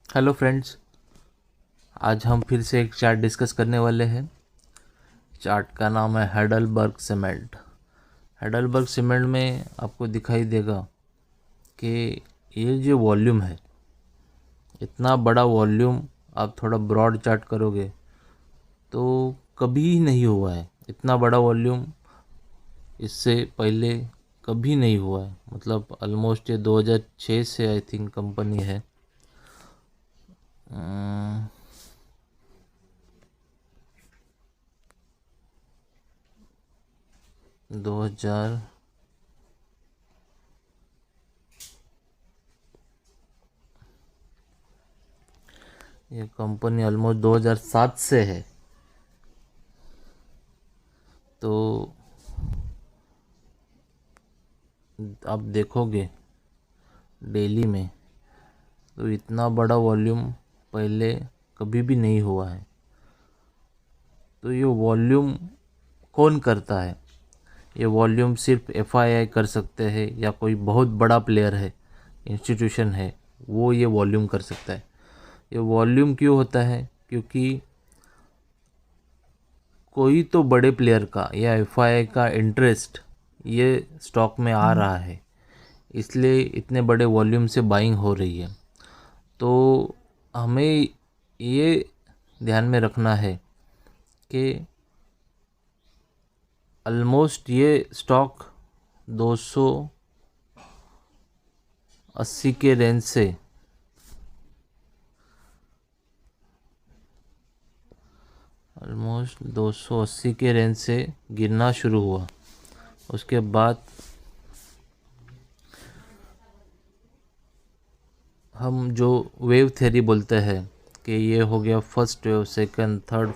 Hello friends, आज हम फिर से एक चार्ट डिस्कस करने वाले हैं। चार्ट का नाम है हाइडेलबर्ग सीमेंट। हाइडेलबर्ग सीमेंट में आपको दिखाई देगा कि ये जो वॉल्यूम है, इतना बड़ा वॉल्यूम आप थोड़ा ब्रॉड चार्ट करोगे तो कभी नहीं हुआ है। इतना बड़ा वॉल्यूम इससे पहले कभी नहीं हुआ है। मतलब ऑलमोस्ट ये 2006 से आई थिंक कंपनी है। 2000 ये कंपनी ऑलमोस्ट 2007 से है। तो आप देखोगे डेली में तो इतना बड़ा वॉल्यूम पहले कभी भी नहीं हुआ है। तो ये वॉल्यूम कौन करता है? ये वॉल्यूम सिर्फ एफआईआई कर सकते हैं या कोई बहुत बड़ा प्लेयर है, इंस्टीट्यूशन है, वो ये वॉल्यूम कर सकता है। ये वॉल्यूम क्यों होता है? क्योंकि कोई तो बड़े प्लेयर का या एफआईआई का इंटरेस्ट ये स्टॉक में आ रहा है, इसलिए इतने बड़े वॉल्यूम से बाइंग हो रही है। तो हमें ये ध्यान में रखना है कि ऑलमोस्ट ये स्टॉक 280 के रेंज से गिरना शुरू हुआ। उसके बाद हम जो वेव थ्योरी बोलते हैं कि ये हो गया first wave, second, third,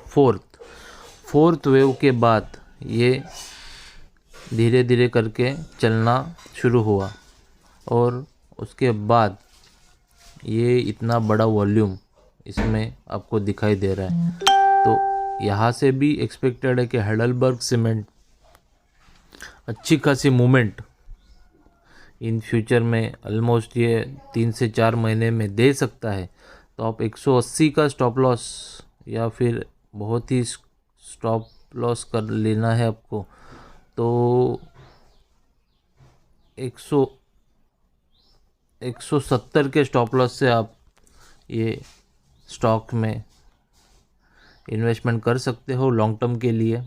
fourth wave के बाद ये धीरे धीरे करके चलना शुरू हुआ और उसके बाद ये इतना बड़ा वॉल्यूम इसमें आपको दिखाई दे रहा है। तो यहाँ से भी एक्सपेक्टेड है कि हाइडेलबर्ग सीमेंट अच्छी खासी मूवमेंट इन फ्यूचर में ऑलमोस्ट ये 3 से 4 महीने में दे सकता है। तो आप 180 का स्टॉप लॉस या फिर बहुत ही स्टॉप लॉस कर लेना है आपको। तो 170 के स्टॉप लॉस से आप ये स्टॉक में इन्वेस्टमेंट कर सकते हो लॉन्ग टर्म के लिए।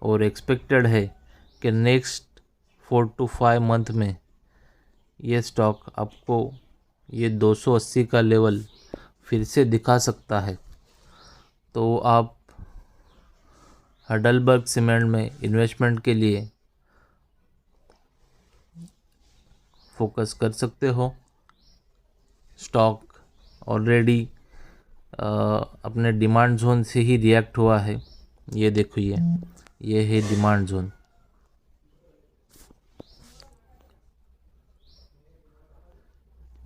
और एक्सपेक्टेड है कि नेक्स्ट 4 to 5 मंथ में ये स्टॉक आपको ये 280 का लेवल फिर से दिखा सकता है। तो आप हाइडेलबर्ग सीमेंट में इन्वेस्टमेंट के लिए फोकस कर सकते हो। स्टॉक ऑलरेडी अपने डिमांड जोन से ही रिएक्ट हुआ है। ये देखो, ये है डिमांड जोन।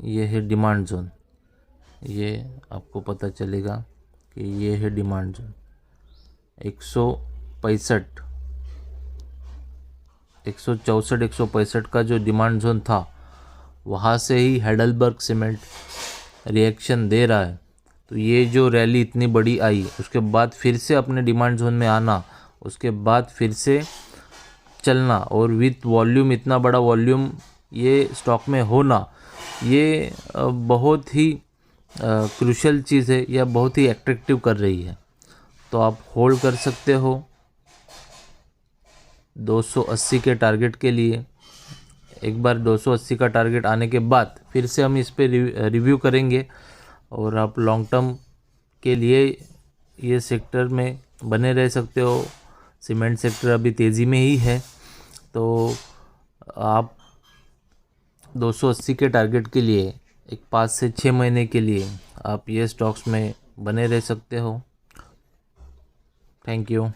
ये है डिमांड जोन। ये आपको पता चलेगा कि ये है डिमांड जोन 165, 164, 165 का जो डिमांड जोन था, वहाँ से ही हाइडेलबर्ग सीमेंट रिएक्शन दे रहा है। तो ये जो रैली इतनी बड़ी आई, उसके बाद फिर से अपने डिमांड जोन में आना, उसके बाद फिर से चलना और विथ वॉल्यूम, इतना बड़ा वॉल्यूम ये स्टॉक में होना, ये बहुत ही क्रूशियल चीज़ है या बहुत ही एट्रैक्टिव कर रही है। तो आप होल्ड कर सकते हो 280 के टारगेट के लिए। एक बार 280 का टारगेट आने के बाद फिर से हम इस पे रिव्यू करेंगे और आप लॉन्ग टर्म के लिए ये सेक्टर में बने रह सकते हो। सीमेंट सेक्टर अभी तेज़ी में ही है, तो आप 280 के टारगेट के लिए एक 5 से 6 महीने के लिए आप ये स्टॉक्स में बने रह सकते हो। Thank you.